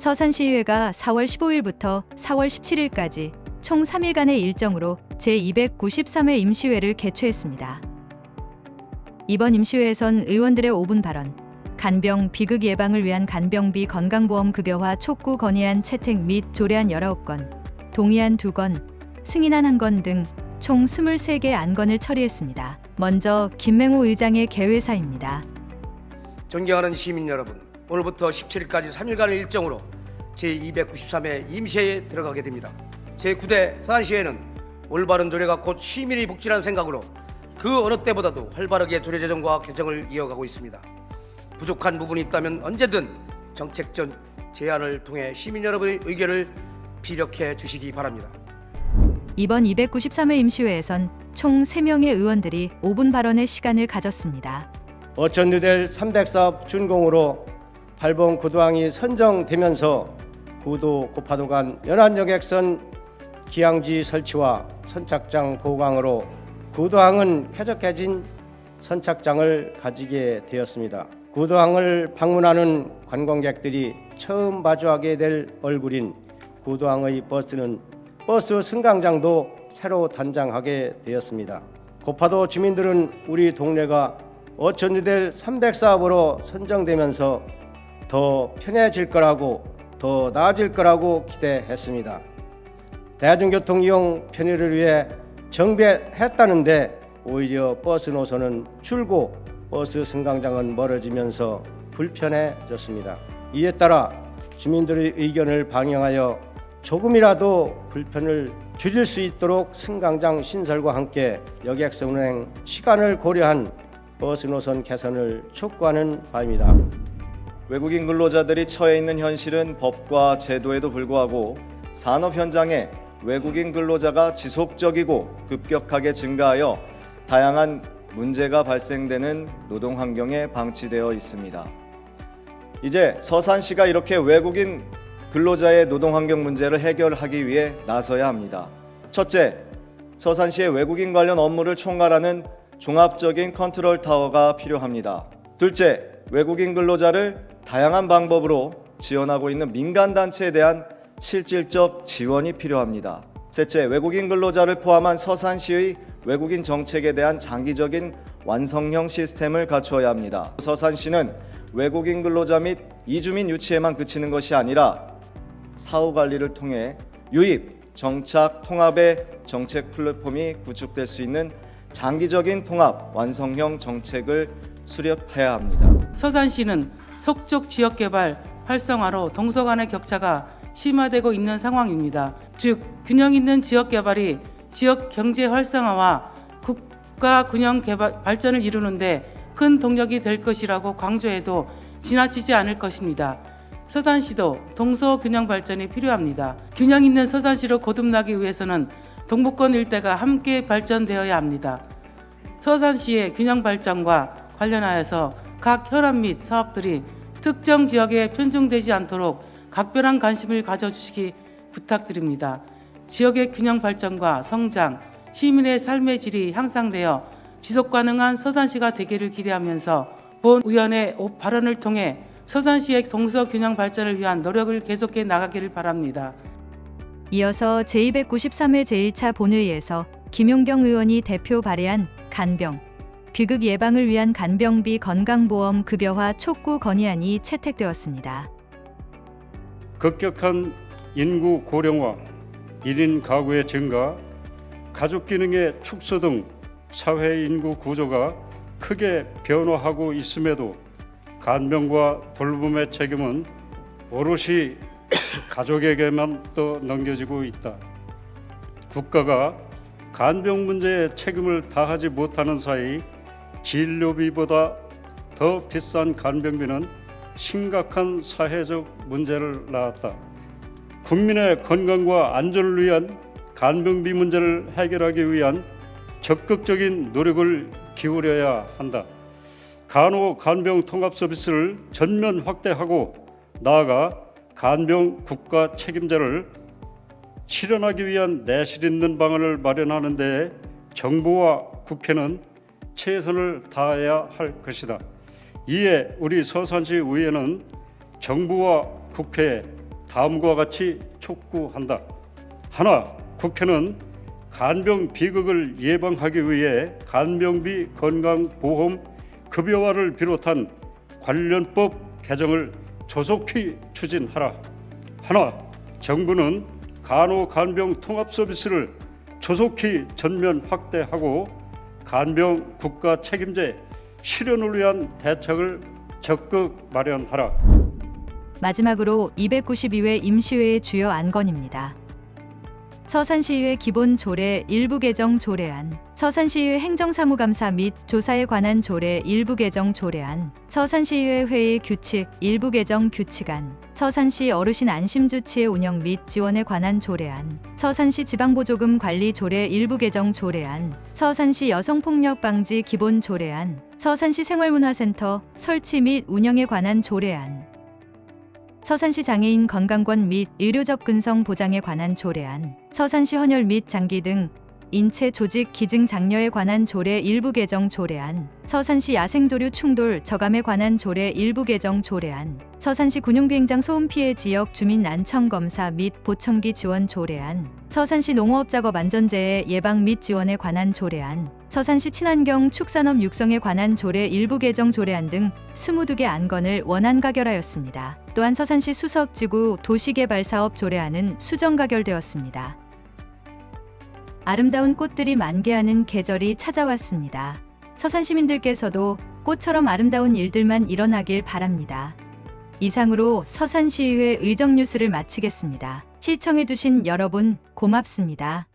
서산시의회가 4월 15일부터 4월 17일까지 총 3일간의 일정으로 제293회 임시회를 개최했습니다. 이번 임시회에선 의원들의 5분 발언, 간병, 비극 예방을 위한 간병비 건강보험 급여화 촉구 건의안 채택 및 조례안 19건, 동의안 2건, 승인안 1건 등 총 23개 안건을 처리했습니다. 먼저 김맹우 의장의 개회사입니다. 존경하는 시민 여러분, 오늘부터 17일까지 3일간의 일정으로 제293회 임시회에 들어가게 됩니다. 제9대 서산시회는 올바른 조례가 곧 시민의 복지라는 생각으로 그 어느 때보다도 활발하게 조례 제정과 개정을 이어가고 있습니다. 부족한 부분이 있다면 언제든 정책적 제안을 통해 시민 여러분의 의견을 피력해 주시기 바랍니다. 이번 293회 임시회에선 총 3명의 의원들이 5분 발언의 시간을 가졌습니다. 어촌뉴델 300사업 준공으로 8번 구도항이 선정되면서 구도 고파도 간 연안여객선 기항지 설치와 선착장 보강으로 구도항은 쾌적해진 선착장을 가지게 되었습니다. 구도항을 방문하는 관광객들이 처음 마주하게 될 얼굴인 구도항의 버스는 버스 승강장도 새로 단장하게 되었습니다. 고파도 주민들은 우리 동네가 어촌뉴델 300사업으로 선정되면서 더 편해질 거라고, 더 나아질 거라고 기대했습니다. 대중교통 이용 편의를 위해 정비했다는데 오히려 버스 노선은 줄고 버스 승강장은 멀어지면서 불편해졌습니다. 이에 따라 주민들의 의견을 반영하여 조금이라도 불편을 줄일 수 있도록 승강장 신설과 함께 여객선 운행 시간을 고려한 버스 노선 개선을 촉구하는 바입니다. 외국인 근로자들이 처해 있는 현실은 법과 제도에도 불구하고 산업 현장에 외국인 근로자가 지속적이고 급격하게 증가하여 다양한 문제가 발생되는 노동 환경에 방치되어 있습니다. 이제 서산시가 이렇게 외국인 근로자의 노동 환경 문제를 해결하기 위해 나서야 합니다. 첫째, 서산시의 외국인 관련 업무를 총괄하는 종합적인 컨트롤 타워가 필요합니다. 둘째, 외국인 근로자를 다양한 방법으로 지원하고 있는 민간단체에 대한 실질적 지원이 필요합니다. 셋째, 외국인 근로자를 포함한 서산시의 외국인 정책에 대한 장기적인 완성형 시스템을 갖추어야 합니다. 서산시는 외국인 근로자 및 이주민 유치에만 그치는 것이 아니라 사후 관리를 통해 유입, 정착, 통합의 정책 플랫폼이 구축될 수 있는 장기적인 통합, 완성형 정책을 수립해야 합니다. 서산시는 속적 지역개발 활성화로 동서 간의 격차가 심화되고 있는 상황입니다. 즉, 균형 있는 지역개발이 지역 경제 활성화와 국가 균형 발전을 이루는데 큰 동력이 될 것이라고 강조해도 지나치지 않을 것입니다. 서산시도 동서 균형 발전이 필요합니다. 균형 있는 서산시로 거듭나기 위해서는 동북권 일대가 함께 발전되어야 합니다. 서산시의 균형 발전과 관련하여서 각 현안 및 사업들이 특정 지역에 편중되지 않도록 각별한 관심을 가져주시기 부탁드립니다. 지역의 균형 발전과 성장, 시민의 삶의 질이 향상되어 지속 가능한 서산시가 되기를 기대하면서 본 의원의 발언을 통해 서산시의 동서 균형 발전을 위한 노력을 계속해 나가기를 바랍니다. 이어서 제293회 제1차 본회의에서 김용경 의원이 대표 발의한 간병, 비극 예방을 위한 간병비 건강보험 급여화 촉구 건의안이 채택되었습니다. 급격한 인구 고령화, 1인 가구의 증가, 가족 기능의 축소 등 사회 인구 구조가 크게 변화하고 있음에도 간병과 돌봄의 책임은 오롯이 가족에게만 또 넘겨지고 있다. 국가가 간병 문제에 책임을 다하지 못하는 사이 진료비보다 더 비싼 간병비는 심각한 사회적 문제를 낳았다. 국민의 건강과 안전을 위한 간병비 문제를 해결하기 위한 적극적인 노력을 기울여야 한다. 간호 간병 통합 서비스를 전면 확대하고 나아가 간병 국가 책임제를 실현하기 위한 내실 있는 방안을 마련하는 데 정부와 국회는 최선을 다해야 할 것이다. 이에 우리 서산시 의회는 정부와 국회에 다음과 같이 촉구한다. 하나, 국회는 간병 비극을 예방하기 위해 간병비 건강보험 급여화를 비롯한 관련법 개정을 조속히 추진하라. 하나, 정부는 간호간병 통합 서비스를 조속히 전면 확대하고 간병 국가 책임제 실현을 위한 대책을 적극 마련하라. 마지막으로 292회 임시회의 주요 안건입니다. 서산시의회 기본조례 일부 개정 조례안, 서산시의회 행정사무감사 및 조사에 관한 조례 일부 개정 조례안, 서산시의회 회의 규칙 일부 개정 규칙안, 서산시 어르신 안심주치의 운영 및 지원에 관한 조례안, 서산시 지방보조금 관리 조례 일부 개정 조례안, 서산시 여성폭력 방지 기본 조례안, 서산시 생활문화센터 설치 및 운영에 관한 조례안, 서산시 장애인 건강권 및 의료 접근성 보장에 관한 조례안, 서산시 헌혈 및 장기 등 인체 조직 기증 장려에 관한 조례 일부 개정 조례안, 서산시 야생조류 충돌 저감에 관한 조례 일부 개정 조례안, 서산시 군용비행장 소음 피해 지역 주민 난청 검사 및 보청기 지원 조례안, 서산시 농어업작업 안전재해 예방 및 지원에 관한 조례안, 서산시 친환경 축산업 육성에 관한 조례 일부 개정 조례안 등 22개 안건을 원안 가결하였습니다. 또한 서산시 수석지구 도시개발사업 조례안은 수정 가결되었습니다. 아름다운 꽃들이 만개하는 계절이 찾아왔습니다. 서산 시민들께서도 꽃처럼 아름다운 일들만 일어나길 바랍니다. 이상으로 서산시의회 의정뉴스를 마치겠습니다. 시청해주신 여러분 고맙습니다.